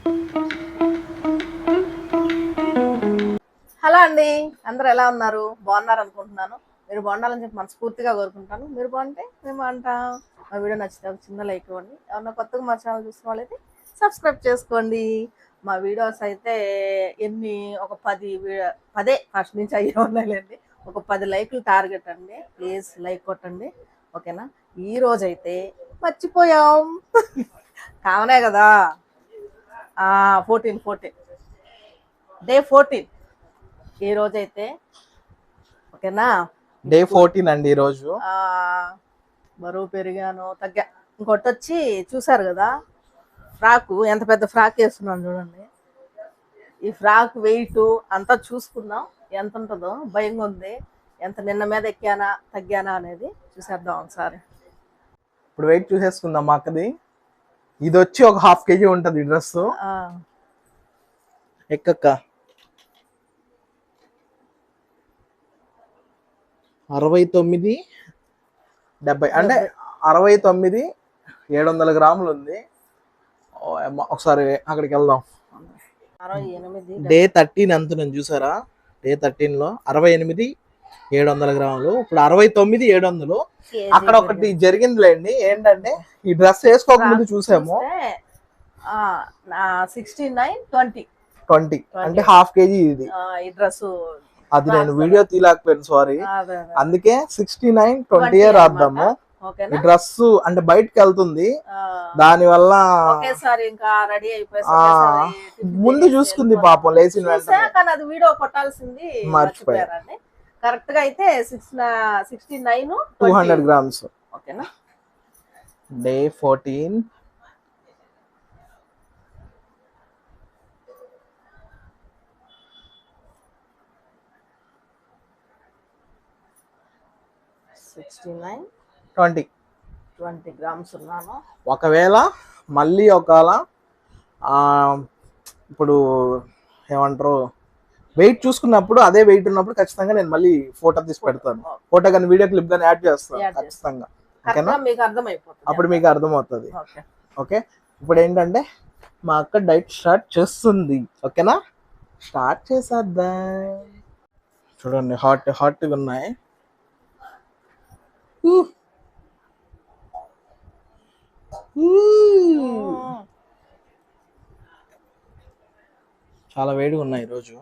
Hello అండి, అందరూ ఎలా ఉన్నారు? బాగున్నారు అనుకుంటున్నాను. మీరు బాగుండాలని చెప్పి మనస్ఫూర్తిగా కోరుకుంటాను. మీరు బాగుంటే మేము బాగుంటాం. మా వీడియో నచ్చితే ఒక చిన్న లైక్ ఇవ్వండి. ఎవరన్నా కొత్తగా మా ఛానల్ చూసిన వాళ్ళైతే సబ్స్క్రైబ్ చేసుకోండి. మా వీడియోస్ అయితే ఒక 10 ఫస్ట్ నుంచి అయ్యే ఉన్నాయిలేండి. ఒక 10 లైక్లు టార్గెట్ అండి. ప్లీజ్ లైక్ కొట్టండి, ఓకేనా? ఈ రోజైతే మర్చిపోయాం కామనే కదా. 14 డే 14 ఈ రోజైతే, ఓకేనా? డే 14 అండి ఈ రోజు. బరువు పెరిగాను, తగ్గా. ఇంకోటి వచ్చి చూసారు కదా, ఫ్రాకు ఎంత పెద్ద ఫ్రాక్ వేస్తున్నాను చూడండి. ఈ ఫ్రాక్ వెయిట్ అంతా చూసుకుందాం, ఎంత ఉంటుందో భయంగా ఉంది. నిన్న మీద ఎక్కానా తగ్గానా అనేది చూసేద్దాం ఒకసారి. ఇప్పుడు వెయిట్ చూసేసుకుందాం. మా అక్కది ఇది వచ్చి ఒక 1/2 kg ఉంటది ఈ డ్రెస్. ఎక్కక్క 69-70 అంటే 69-700 గ్రాములు ఉంది. ఒకసారి అక్కడికి వెళ్దాం. డే 13 ఎంత నేను చూసారా? డే 13 లో 68-700 గ్రాములు. ఇప్పుడు 69-700. అక్కడ ఒకటి జరిగిందిలేండి. ఏంటంటే ఈ డ్రెస్ వేసుకోకముందు చూసాము 69-20 అంటే 1/2 kg ఇది. ఈ డ్రెస్ అది నేను వీడియో తీయలేకపోయాను, సారీ. అందుకే 69-20 రాద్దాము. ఈ డ్రెస్ అంటే బయటకు వెళ్తుంది, దాని వల్ల ముందు చూసుకుంది పాపం, లేచిన వెంటనే అది వీడియో కొట్టాల్సింది మర్చిపోయారండి. కరెక్ట్ గా అయితే 69-200 గ్రామ్స్. ఓకేనా? డే 14 20 గ్రామ్స్ ఉన్నాను. ఒకవేళ మళ్ళీ ఇప్పుడు ఏమంటారు, వెయిట్ చూసుకున్నప్పుడు అదే వెయిట్ ఉన్నప్పుడు ఖచ్చితంగా నేను మళ్ళీ ఫోటో తీసి పెడతాను. ఫోటో కానీ వీడియో క్లిప్ కానీ యాడ్ చేస్తాను ఖచ్చితంగా. ఓకేనా? అప్పుడు మీకు అర్థమవుతుంది. ఓకే, ఇప్పుడు ఏంటంటే మా అక్క డైట్ స్టార్ట్ చేస్తుంది. ఓకేనా? స్టార్ట్ చేసేద్దాం. చూడండి, హాట్గా ఉన్నాయి. చాలా వేడిగా ఉన్నాయి ఈరోజు.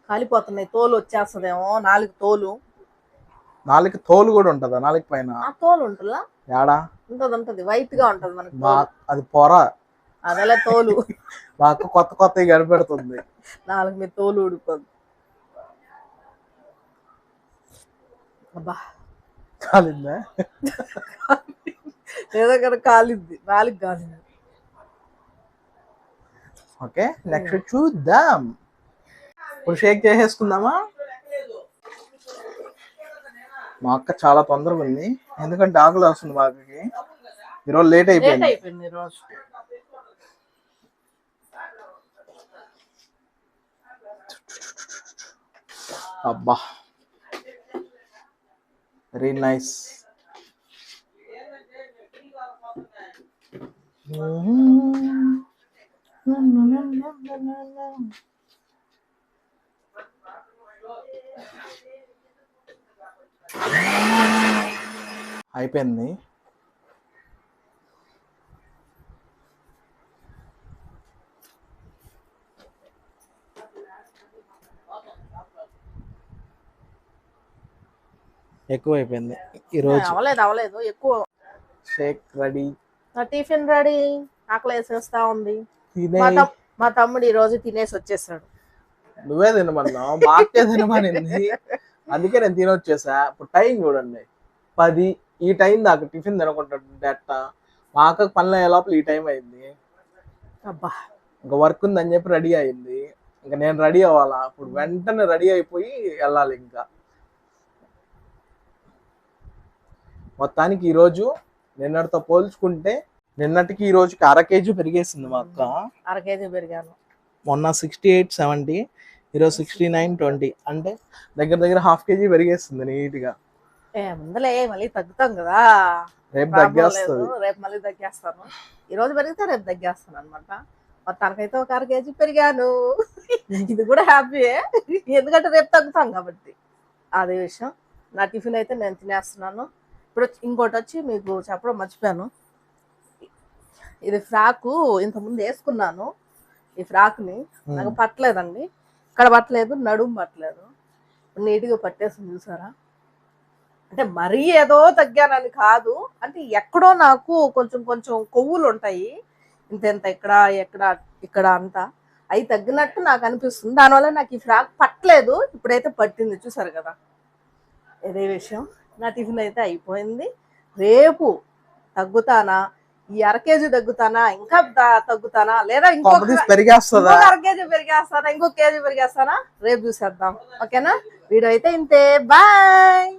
కాలిపోతున్నాయి. తోలు వచ్చేస్తుందేమో. నాలుగు తోలు కూడా ఉంటదా? నాలుగు పైన తోలు ఉంటుందా? యాడా ఉంటది, వైట్ గా ఉంటది మనకి. అది పొర, అదెలా తోలు. మాకు కొత్త కనిపెడుతుంది. నాలుగు మీద తోలు ఊడిపోద్ది. అబ్బా, కాలిందా? ఏదో కదా కాలింది, నాలుగు కాలింది. ఓకే, నెక్స్ట్ చూద్దాం. ఇప్పుడు షేక్ చేసేసుకుందామా? మా అక్క చాలా తొందరగా ఉంది, ఎందుకంటే ఆకలి వస్తుంది మా అక్కకి. ఈరోజు లేట్ అయిపోయింది. ఈరోజు అబ్బా, వెరీ నైస్. అయిపోయింది. ఎక్కువ అయిపోయింది ఈరోజు. అవలేదు ఎక్కువ. Sheikh ready, tiffin ready. ఆకలి వేసేస్తా ఉంది. మా తమ్ముడు ఈ రోజు తినేసి వచ్చేసాడు. నువ్వే తినమన్నావు, మాకే తినమనింది, అందుకే నేను తినొచ్చేసా. ఇప్పుడు టైం చూడండి 10. ఈ టైం దాకా టిఫిన్ తినకుంటుంటే అట్ట. మా అక్కకు పనులు అయ్యే లోపల ఈ టైం అయింది. అబ్బా, ఇంకా వర్క్ ఉందని చెప్పి రెడీ అయింది. ఇంకా నేను రెడీ అవ్వాలా. ఇప్పుడు వెంటనే రెడీ అయిపోయి వెళ్ళాలి. ఇంకా మొత్తానికి ఈరోజు నిన్నటితో పోల్చుకుంటే నిన్నటికి ఈ రోజుకి 1/2 kg పెరిగేసింది మా అక్క. 1/2 kg పెరిగాను. మొన్న 68-70, ఈరోజు 69.20 అంటే దగ్గర దగ్గర హాఫ్ కేజీ పెరిగేస్తుంది నీట్ గా. ముందలే మళ్ళీ తగ్గుతాం కదా, రేపు ప్రాబ్లం లేదు. తగ్గేస్తుంది. రేపు మళ్ళీ తగ్గేస్తాను. ఈ రోజు పెరిగితే రేపు తగ్గేస్తాను అనమాట. మొత్తానికైతే ఒక 1/2 కేజీ పెరిగాను. ఇది కూడా హ్యాపీయే, ఎందుకంటే రేపు తగ్గుతాం కాబట్టి. అదే విషయం. నా టిఫిన్ అయితే నేను తినేస్తున్నాను. ఇప్పుడు ఇంకోటి వచ్చి మీకు చెప్పడం మర్చిపోయాను. ఇది ఫ్రాకు ఇంతకుముందు వేసుకున్నాను. ఈ ఫ్రాక్ని నాకు పట్టలేదండి, ఇక్కడ పట్టలేదు, నడుము పట్టలేదు, నీట్గా పట్టేసింది చూసారా. అంటే మరీ ఏదో తగ్గానని కాదు, అంటే ఎక్కడో నాకు కొంచెం కొంచెం కొవ్వులు ఉంటాయి, ఇంత ఇక్కడ అంతా అవి తగ్గినట్టు నాకు అనిపిస్తుంది. దానివల్ల నాకు ఈ ఫ్రాక్ పట్టలేదు, ఇప్పుడైతే పట్టింది చూసారు కదా. ఇదే విషయం. నా టిఫిన్ అయితే అయిపోయింది. రేపు తగ్గుతానా, ఈ 1/2 కేజీ తగ్గుతానా, ఇంకా తగ్గుతానా, లేదా ఇంకొక పెరిగేస్తుందా, 1/2 కేజీ పెరిగేస్తానా, ఇంకొక కేజీ పెరిగేస్తానా, రేపు చూసేద్దాం. ఓకేనా. వీడియో అయితే ఇంతే, బాయ్.